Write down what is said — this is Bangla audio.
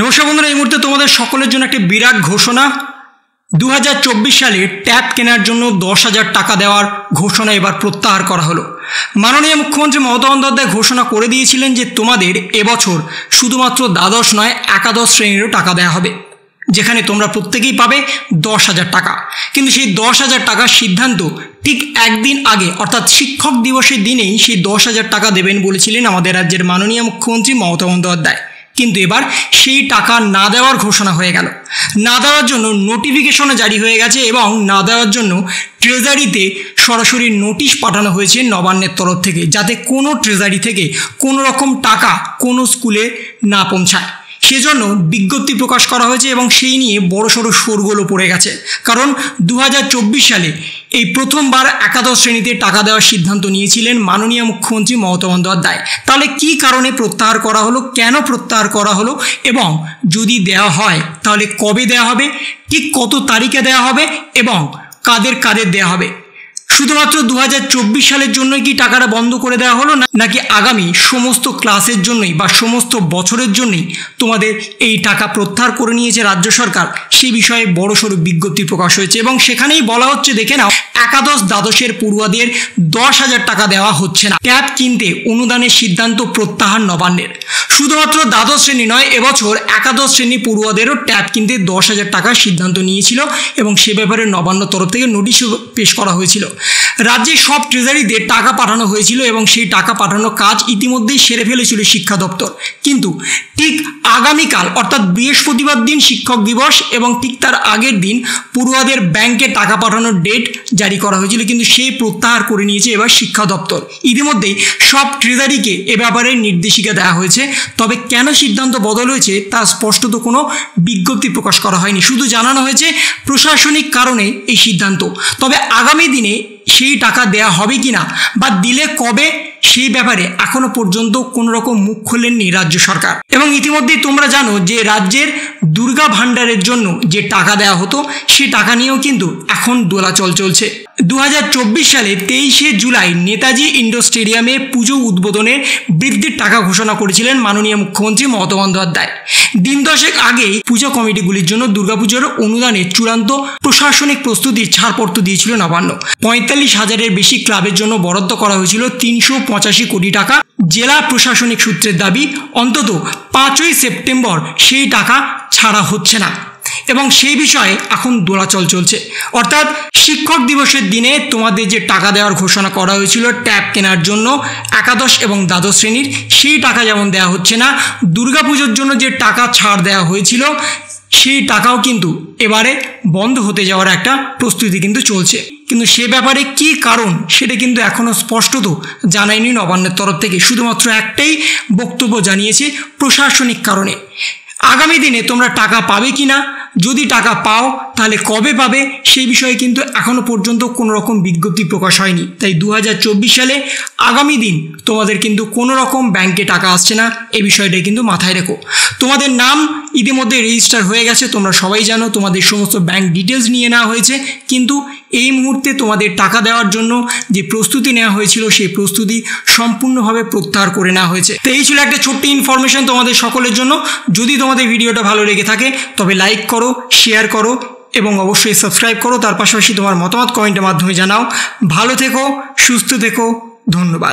নমস্কার বন্ধুরা, এই মুহূর্তে তোমাদের সকলের জন্য একটি বিরাট ঘোষণা। 2024 সালে ট্যাব কেনার জন্য 10,000 টাকা দেওয়ার ঘোষণা এবার প্রত্যাহার করা হলো। মাননীয় মুখ্যমন্ত্রী মমতা বন্দ্যোপাধ্যায় ঘোষণা করে দিয়েছিলেন যে তোমাদের এবছর শুধুমাত্র দ্বাদশ নয়, একাদশ শ্রেণীরও টাকা দেওয়া হবে, যেখানে তোমরা প্রত্যেকেই পাবে 10,000 টাকা। কিন্তু সেই 10,000 টাকার সিদ্ধান্ত ঠিক একদিন আগে অর্থাৎ শিক্ষক দিবসের দিনেই সেই 10,000 টাকা দেবেন বলেছিলেন আমাদের রাজ্যের মাননীয় মুখ্যমন্ত্রী মমতা বন্দ্যোপাধ্যায়। কিন্তু এবার সেই টাকা না দেওয়ার ঘোষণা হয়ে গেল। না দেওয়ার জন্য নোটিফিকেশনও জারি হয়ে গেছে এবং না দেওয়ার জন্য ট্রেজারিতে সরাসরি নোটিশ পাঠানো হয়েছে নবান্নের তরফ থেকে, যাতে কোনো ট্রেজারি থেকে কোনো রকম টাকা কোনো স্কুলে না পৌঁছায়। সেজন্য বিজ্ঞপ্তি প্রকাশ করা হয়েছে এবং সেই নিয়ে বড়সড় শোরগোল পড়ে গেছে। কারণ 2024 সালে এই প্রথমবার একাদশ শ্রেণীতে টাকা দেওয়ার সিদ্ধান্ত নিয়েছিলেন মাননীয় মুখ্যমন্ত্রী মমতা বন্দ্যোপাধ্যায়। তাহলে কী কারণে প্রত্যাহার করা হলো, কেন প্রত্যাহার করা হলো এবং যদি দেওয়া হয় তাহলে কবে দেওয়া হবে, ঠিক কত তারিখে দেওয়া হবে এবং কাদের কাদের দেওয়া হবে? শুধুমাত্র 2024 সালের জন্যই কি টাকাটা বন্ধ করে দেওয়া হলো, নাকি আগামী সমস্ত ক্লাসের জন্যই বা সমস্ত বছরের জন্যই তোমাদের এই টাকা প্রত্যাহার করে নিয়েছে রাজ্য সরকার? সে বিষয়ে বড়সড় বিজ্ঞপ্তি প্রকাশ হয়েছে এবং সেখানেই বলা হচ্ছে, দেখে নাও, একাদশ দ্বাদশের পড়ুয়াদের 10,000 টাকা দেওয়া হচ্ছে না। ট্যাব কিনতে অনুদানের সিদ্ধান্ত প্রত্যাহার নবান্নের। শুধুমাত্র দ্বাদশ শ্রেণী নয়, এবছর একাদশ শ্রেণী পড়ুয়াদেরও ট্যাব কিনতে 10,000 টাকার সিদ্ধান্ত নিয়েছিল এবং সে ব্যাপারে নবান্ন তরফ থেকে নোটিশও পেশ করা হয়েছিল। রাজ্যে সব ট্রেজারিতে টাকা পাঠানো হয়েছিল এবং সেই টাকা পাঠানোর কাজ ইতিমধ্যেই সেরে ফেলেছিল শিক্ষা দপ্তর। কিন্তু ঠিক আগামীকাল অর্থাৎ বৃহস্পতিবার দিন শিক্ষক দিবস এবং ঠিক তার আগের দিন পড়ুয়াদের ব্যাংকে টাকা পাঠানোর ডেট জারি করা হয়েছিল, কিন্তু সেই প্রত্যাহার করে নিয়েছে এবার শিক্ষা দপ্তর। ইতিমধ্যেই সব ট্রেজারিকে এ ব্যাপারে নির্দেশিকা দেওয়া হয়েছে। তবে কেন সিদ্ধান্ত বদল হয়েছে তা স্পষ্টত কোনো বিজ্ঞপ্তি প্রকাশ করা হয়নি, শুধু জানানো হয়েছে প্রশাসনিক কারণে এই সিদ্ধান্ত। তবে আগামী দিনে সেই টাকা দেয়া হবে কিনা বা দিলে কবে, সেই ব্যাপারে এখনো পর্যন্ত কোনো রকম মুখ খোলেননি রাজ্য সরকার। এবং ইতিমধ্যেই তোমরা জানো যে রাজ্যের দুর্গা ভাণ্ডারের জন্য যে টাকা দেওয়া হতো, সে টাকা নিয়েও কিন্তু এখন দোলাচল চলছে। 2024 সালে 23শে জুলাই নেতাজি ইন্ডোর স্টেডিয়ামে পুজো উদ্বোধনের বৃদ্ধির টাকা ঘোষণা করেছিলেন মাননীয় মুখ্যমন্ত্রী মমতা বন্দ্যোপাধ্যায়। দিন দশেক আগেই পূজা কমিটিগুলির জন্য দুর্গাপুজোর অনুদানের চূড়ান্ত প্রশাসনিক প্রস্তুতির ছাড়পত্র দিয়েছিল নবান্ন। 45,000-এর বেশি ক্লাবের জন্য বরাদ্দ করা হয়েছিল 385 কোটি টাকা। জেলা প্রশাসনিক সূত্রের দাবি, অন্তত 5ই সেপ্টেম্বর সেই টাকা ছাড়া হচ্ছে না এবং সেই বিষয়ে এখন দোলাচল চলছে। অর্থাৎ শিক্ষক দিবসের দিনে তোমাদের যে টাকা দেওয়ার ঘোষণা করা হয়েছিল ট্যাব কেনার জন্য একাদশ এবং দ্বাদশ শ্রেণীর, সেই টাকা যেমন দেওয়া হচ্ছে না, দুর্গাপুজোর জন্য যে টাকা ছাড় দেওয়া হয়েছিল সেই টাকাও কিন্তু এবারে বন্ধ হতে যাওয়ার একটা প্রস্তুতি কিন্তু চলছে। কিন্তু সে ব্যাপারে কি কারণ সেটা কিন্তু এখনও স্পষ্টত জানায়নি নবান্নের তরফ থেকে। শুধুমাত্র একটাই বক্তব্য জানিয়েছে, প্রশাসনিক কারণে। আগামী দিনে তোমরা টাকা পাবে কি না, যদি টাকা পাও তাহলে কবে পাবে, সেই বিষয়ে কিন্তু এখনও পর্যন্ত কোনো রকম বিজ্ঞপ্তি প্রকাশ হয়নি। তাই 2024 সালে আগামী দিন তোমাদের কিন্তু কোনো রকম ব্যাংকে টাকা আসছে না, এই বিষয়টা কিন্তু মাথায় রেখো। তোমাদের নাম ইতিমধ্যে রেজিস্টার হয়ে গেছে, তোমরা সবাই জানো, তোমাদের সমস্ত ব্যাংক ডিটেলস নিয়ে নেওয়া হয়েছে, কিন্তু এই মুহূর্তে তোমাদের টাকা দেওয়ার জন্য যে প্রস্তুতি নেওয়া হয়েছিল সেই প্রস্তুতি সম্পূর্ণভাবে প্রত্যাহার করে নেওয়া হয়েছে। তো এই ছিল একটা ছোট্ট ইনফরমেশন তোমাদের সকলের জন্য। যদি তোমাদের ভিডিওটা ভালো লেগে থাকে তবে লাইক করো, শেয়ার করো এবং অবশ্যই সাবস্ক্রাইব করো। তার পাশাপাশি তোমার মতামত কমেন্টের মাধ্যমে জানাও। ভালো থেকো, সুস্থ থেকো, ধন্যবাদ।